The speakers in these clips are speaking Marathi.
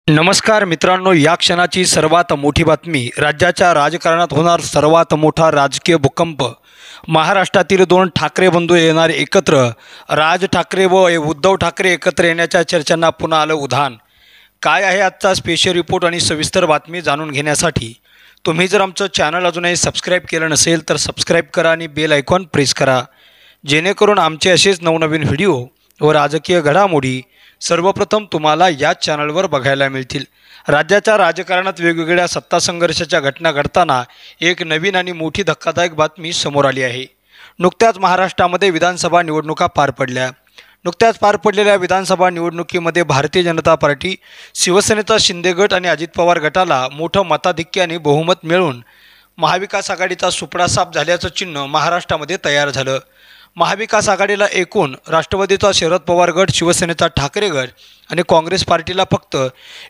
नमस्कार मित्रांनो, या क्षणाची सर्वात मोठी बातमी. राज्याच्या राजकारणात होणार सर्वात मोठा राजकीय भूकंप. महाराष्ट्रातील दोन ठाकरे बंधू येणार एकत्र. राज ठाकरे व उद्धव ठाकरे एकत्र येण्याच्या चर्चांना पुन्हा आलं उधाण. काय आहे आजचा स्पेशल रिपोर्ट आणि सविस्तर बातमी जाणून घेण्यासाठी तुम्ही जर आमचं चॅनल अजूनही सबस्क्राईब केलं नसेल तर सबस्क्राईब करा आणि बेल आयकॉन प्रेस करा, जेणेकरून आमचे असेच नवनवीन व्हिडिओ व राजकीय घडामोडी सर्वप्रथम तुम्हाला या चॅनलवर बघायला मिळतील. राज्याच्या राजकारणात वेगवेगळ्या सत्ता संघर्षाच्या घटना घडताना एक नवीन आणि मोठी धक्कादायक बातमी समोर आली आहे. नुकत्याच महाराष्ट्रामध्ये विधानसभा निवडणुका पार पडल्या. नुकत्याच पार पडलेल्या विधानसभा निवडणुकीमध्ये भारतीय जनता पार्टी, शिवसेनेचा शिंदे गट आणि अजित पवार गटाला मोठं मताधिक्य आणि बहुमत मिळून महाविकास आघाडीचा सुपडा साफ झाल्याचं चिन्ह महाराष्ट्रामध्ये तयार झालं. महाविकास आघाडीला एकूण राष्ट्रवादीचा शरद पवार गट, शिवसेनेचा ठाकरे गट आणि काँग्रेस पार्टीला फक्त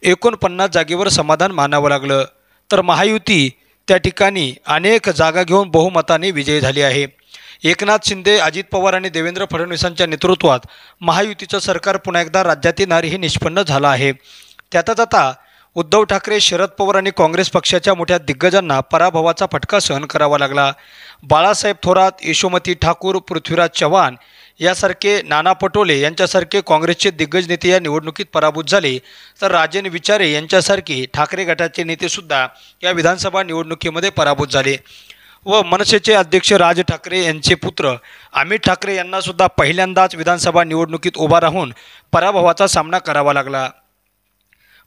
49 जागेवर समाधान मानावं लागलं. तर महायुती त्या ठिकाणी अनेक जागा घेऊन बहुमताने विजयी झाली आहे. एकनाथ शिंदे, अजित पवार आणि देवेंद्र फडणवीसांच्या नेतृत्वात महायुतीचं सरकार पुन्हा एकदा राज्यात येणार हे निष्पन्न झालं आहे. त्यातच आता उद्धव ठाकरे, शरद पवार आणि काँग्रेस पक्षाच्या मोठ्या दिग्गजांना पराभवाचा फटका सहन करावा लागला. बाळासाहेब थोरात, यशोमती ठाकूर, पृथ्वीराज चव्हाण यासारखे, नाना पटोले यांच्यासारखे काँग्रेसचे दिग्गज नेते या निवडणुकीत पराभूत झाले. तर राजन विचारे यांच्यासारखे ठाकरे गटाचे नेतेसुद्धा या विधानसभा निवडणुकीमध्ये पराभूत झाले. व मनसेचे अध्यक्ष राज ठाकरे यांचे पुत्र अमित ठाकरे यांनासुद्धा पहिल्यांदाच विधानसभा निवडणुकीत उभा राहून पराभवाचा सामना करावा लागला.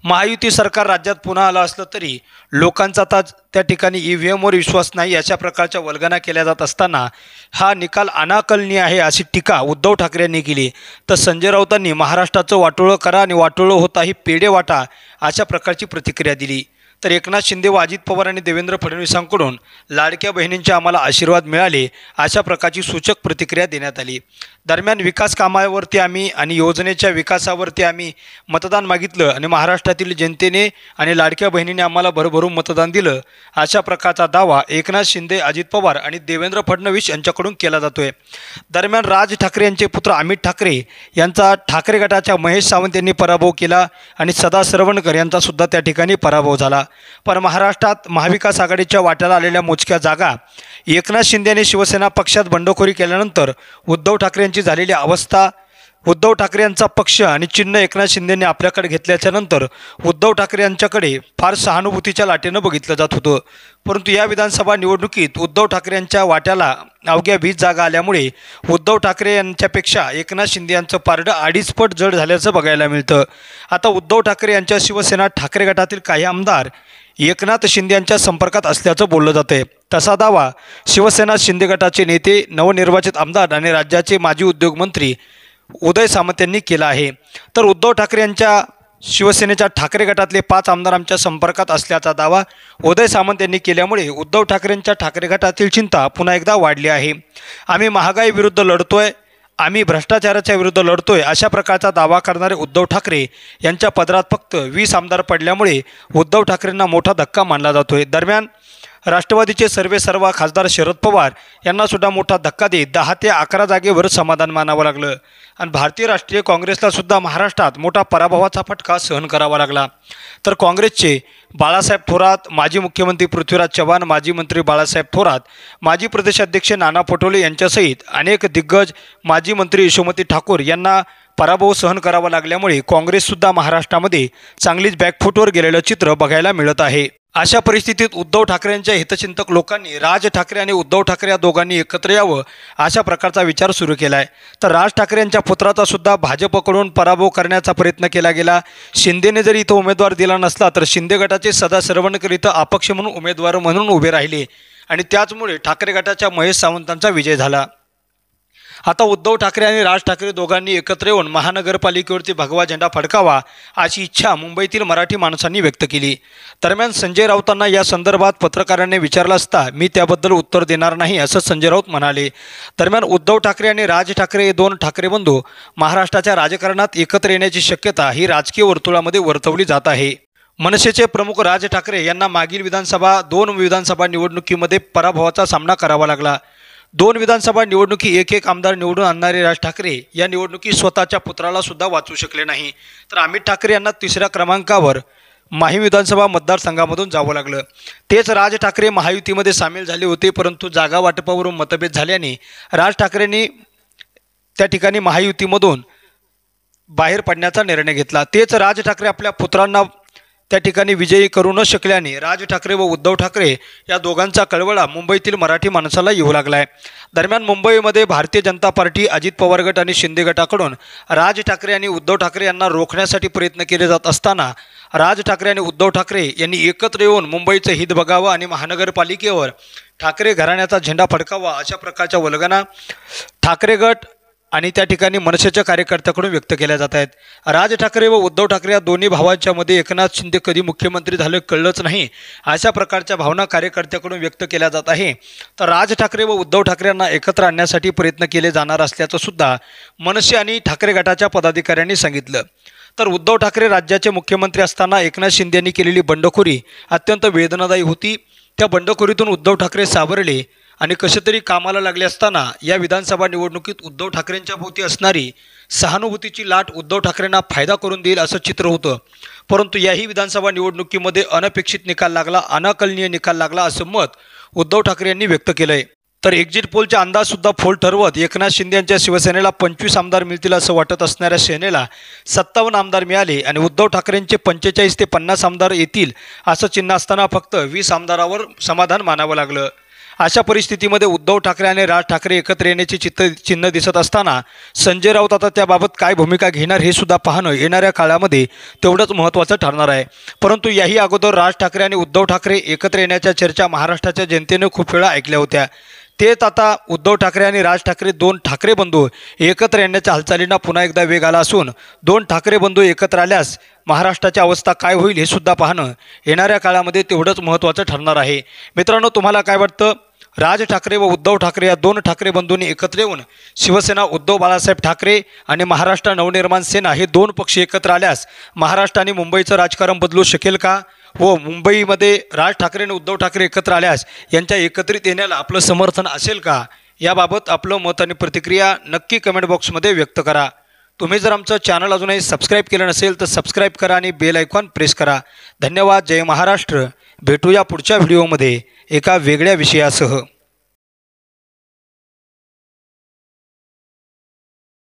महायुती सरकार राज्यात पुन्हा आलं असलं तरी लोकांचा आता त्या ठिकाणी EVMवर विश्वास नाही, अशा प्रकारच्या वल्गना केल्या जात असताना हा निकाल अनाकलनीय आहे अशी टीका उद्धव ठाकरे यांनी केली. तर संजय राऊतांनी महाराष्ट्राचं वाटोळं करा आणि वाटोळं होताही पेढे वाटा अशा प्रकारची प्रतिक्रिया दिली. तर एकनाथ शिंदे व अजित पवार आणि देवेंद्र फडणवीसांकडून लाडक्या बहिणींचे आम्हाला आशीर्वाद मिळाले अशा प्रकारची सूचक प्रतिक्रिया देण्यात आली. दरम्यान विकास कामावरती आम्ही आणि योजनेच्या विकासावरती आम्ही मतदान मागितलं आणि महाराष्ट्रातील जनतेने आणि लाडक्या बहिणीने आम्हाला भरभरून मतदान दिलं अशा प्रकारचा दावा एकनाथ शिंदे, अजित पवार आणि देवेंद्र फडणवीस यांच्याकडून केला जातोय. दरम्यान राज ठाकरे यांचे पुत्र अमित ठाकरे यांचा ठाकरे गटाच्या महेश सावंत यांनी पराभव केला आणि सदा सरवणकर यांचा सुद्धा त्या ठिकाणी पराभव झाला. पण महाराष्ट्रात महाविकास आघाडीच्या वाट्याला आलेल्या मोजक्या जागा एकनाथ शिंदे यांनी शिवसेना पक्षात बंडखोरी केल्यानंतर उद्धव ठाकरे यांची झालेली अवस्था, उद्धव ठाकरे यांचा पक्ष आणि चिन्ह एकनाथ शिंदेंनी आपल्याकडे घेतल्याच्या नंतर उद्धव ठाकरे यांच्याकडे फार सहानुभूतीच्या लाटेनं बघितलं जात होतं. परंतु या विधानसभा निवडणुकीत उद्धव ठाकरे यांच्या वाट्याला अवघ्या 20 जागा आल्यामुळे उद्धव ठाकरे यांच्यापेक्षा एकनाथ शिंदे यांचं पारडं 2.5 पट जड झाल्याचं बघायला मिळतं. आता उद्धव ठाकरे यांच्या शिवसेना ठाकरे गटातील काही आमदार एकनाथ शिंदे यांच्या संपर्कात असल्याचं बोललं जातंय. तसा दावा शिवसेना शिंदे गटाचे नेते, नवनिर्वाचित आमदार आणि राज्याचे माजी उद्योगमंत्री उदय सामंत यांनी केला आहे. तर उद्धव ठाकरे यांच्या शिवसेनेच्या ठाकरे गटातले 5 आमदार आमच्या संपर्कात असल्याचा दावा उदय सामंत यांनी केल्यामुळे उद्धव ठाकरेंच्या ठाकरे गटातील चिंता पुन्हा एकदा वाढली आहे. आम्ही महागाई विरुद्ध लढतोय, आम्ही भ्रष्टाचाराच्या विरुद्ध लढतोय अशा प्रकारचा दावा करणारे उद्धव ठाकरे यांच्या पदरात फक्त 20 आमदार पडल्यामुळे उद्धव ठाकरेंना मोठा धक्का मानला जातोय. दरम्यान राष्ट्रवादीचे सर्वेसर्वा खासदार शरद पवार यांना सुद्धा मोठा धक्का देत 10 ते 11 जागेवर समाधान मानावं लागलं आणि भारतीय राष्ट्रीय काँग्रेसला सुद्धा महाराष्ट्रात मोठा पराभवाचा फटका सहन करावा लागला. तर काँग्रेसचे बाळासाहेब थोरात, माजी मुख्यमंत्री पृथ्वीराज चव्हाण, माजी मंत्री बाळासाहेब थोरात, माजी प्रदेशाध्यक्ष नाना पटोले यांच्यासहित अनेक दिग्गज, माजी मंत्री यशोमती ठाकूर यांना पराभव सहन करावा लागल्यामुळे काँग्रेससुद्धा महाराष्ट्रामध्ये चांगलीच बॅकफूटवर गेलेलं चित्र बघायला मिळत आहे. अशा परिस्थितीत उद्धव ठाकरेंच्या हितचिंतक लोकांनी राज ठाकरे आणि उद्धव ठाकरे या दोघांनी एकत्र यावं अशा प्रकारचा विचार सुरू केला आहे. तर राज ठाकरे यांच्या पुत्राचा सुद्धा भाजपकडून पराभव करण्याचा प्रयत्न केला गेला. शिंदेने जरी इथं उमेदवार दिला नसला तर शिंदे गटाचे सदा सरवणकर इथं अपक्ष म्हणून उमेदवार म्हणून उभे राहिले आणि त्याचमुळे ठाकरे गटाच्या महेश सावंतांचा विजय झाला. आता उद्धव ठाकरे आणि राज ठाकरे दोघांनी एकत्र येऊन महानगरपालिकेवरती भगवा झेंडा फडकावा अशी इच्छा मुंबईतील मराठी माणसांनी व्यक्त केली. दरम्यान संजय राऊतांना या संदर्भात पत्रकारांनी विचारलं असता मी त्याबद्दल उत्तर देणार नाही असं संजय राऊत म्हणाले. दरम्यान उद्धव ठाकरे आणि राज ठाकरे हे दोन ठाकरे बंधू महाराष्ट्राच्या राजकारणात एकत्र येण्याची शक्यता ही राजकीय वर्तुळामध्ये वर्तवली जात आहे. मनसेचे प्रमुख राज ठाकरे यांना मागील 2 विधानसभा निवडणुकीमध्ये पराभवाचा सामना करावा लागला. 2 विधानसभा निवडणुकी एक आमदार निवडून आणणारे राज ठाकरे या निवडणुकीत स्वतःच्या पुत्राला सुद्धा वाचवू शकले नाही, तर अमित ठाकरे यांना तिसऱ्या क्रमांकावर माही विधानसभा मतदारसंघामधून जावं लागलं। तेच राज ठाकरे महायुतीमध्ये सामील झाले होते, परंतु जागा वाटपावरून मतभेद झाल्याने राज ठाकरेंनी त्या ठिकाणी महायुतीमधून बाहेर पडण्याचा निर्णय घेतला। तेच राज ठाकरे आपल्या पुत्रांना त्या ठिकाणी विजयी करू न शकल्याने राज ठाकरे व उद्धव ठाकरे या दोघांचा कळवळा मुंबईतील मराठी माणसाला येऊ लागलाय। दरम्यान मुंबईमध्ये भारतीय जनता पार्टी, अजित पवार गट आणि शिंदे गटाकडून राज ठाकरे आणि उद्धव ठाकरे यांना रोखण्यासाठी प्रयत्न केले जात असताना राज ठाकरे आणि उद्धव ठाकरे यांनी एकत्र येऊन मुंबईचं हित बघावं आणि महानगरपालिकेवर ठाकरे घराण्याचा झेंडा फडकावा अशा प्रकारच्या वल्गना ठाकरे गट आणि त्या ठिकाणी मनसेच्या कार्यकर्त्यांकडून व्यक्त केल्या जात आहेत। राज ठाकरे व उद्धव ठाकरे या दोन्ही भावांच्या मध्ये एकनाथ शिंदे कधी मुख्यमंत्री झाले कळलंच नाही अशा प्रकारच्या भावना कार्यकर्त्यांकडून व्यक्त केल्या जात आहे। तर राज ठाकरे व उद्धव ठाकरे यांना एकत्र आणण्यासाठी प्रयत्न केले जाणार असल्याचं सुद्धा मनसे आणि ठाकरे गटाच्या पदाधिकाऱ्यांनी सांगितलं। तर उद्धव ठाकरे राज्याचे मुख्यमंत्री असताना एकनाथ शिंदे यांनी केलेली बंडखोरी अत्यंत वेदनादायी होती। त्या बंडखोरीतून उद्धव ठाकरे सावरले आणि कसे तरी कामाला लागले असताना या विधानसभा निवडणुकीत उद्धव ठाकरेंच्या भोवती असणारी सहानुभूतीची लाट उद्धव ठाकरेंना फायदा करून देईल असं चित्र होतं, परंतु याही विधानसभा निवडणुकीमध्ये अनपेक्षित निकाल लागला, अनाकलनीय निकाल लागला असं मत उद्धव ठाकरे यांनी व्यक्त केलंय। तर एक्झिट पोलचे अंदाज सुद्धा फोल ठरवत एकनाथ शिंदे यांच्या शिवसेनेला 25 आमदार मिळतील असं वाटत असणाऱ्या सेनेला 57 आमदार मिळाले आणि उद्धव ठाकरेंचे 45 ते 50 आमदार येतील असं चिन्ह असताना फक्त 20 आमदारावर समाधान मानावं लागलं। अशा परिस्थितीमध्ये उद्धव ठाकरे आणि राज ठाकरे एकत्र येण्याची चिन्ह दिसत असताना संजय राऊत आता त्याबाबत काय भूमिका घेणार हे सुद्धा पाहणं येणाऱ्या काळामध्ये तेवढंच महत्त्वाचं ठरणार आहे। परंतु याही अगोदर राज ठाकरे आणि उद्धव ठाकरे एकत्र येण्याच्या चर्चा महाराष्ट्राच्या जनतेने खूप वेळा ऐकल्या होत्या। तेच आता उद्धव ठाकरे आणि राज ठाकरे दोन ठाकरे बंधू एकत्र येण्याच्या हालचालींना पुन्हा एकदा वेग आला असून दोन ठाकरे बंधू एकत्र आल्यास महाराष्ट्राची अवस्था काय होईल हे सुद्धा पाहणं येणाऱ्या काळामध्ये तेवढंच महत्त्वाचं ठरणार आहे। मित्रांनो, तुम्हाला काय वाटतं? राज ठाकरे व उद्धव ठाकरे या दोन ठाकरे बंधूंनी एकत्र येऊन शिवसेना उद्धव बाळासाहेब ठाकरे आणि महाराष्ट्र नवनिर्माण सेना हे दोन पक्ष एकत्र आल्यास महाराष्ट्र आणि मुंबईचं राजकारण बदलू शकेल का? व मुंबईमध्ये राज ठाकरे आणि उद्धव ठाकरे एकत्र आल्यास यांच्या एकत्रित येण्याला आपलं समर्थन असेल का? याबाबत आपलं मत आणि प्रतिक्रिया नक्की कमेंट बॉक्समध्ये व्यक्त करा। तुम्ही जर आमचं चॅनल अजूनही सबस्क्राईब केलं नसेल तर सबस्क्राईब करा आणि बेल आयकॉन प्रेस करा। धन्यवाद। जय महाराष्ट्र। भेटूया पुढच्या व्हिडिओमध्ये एका वेगळ्या विषयासह।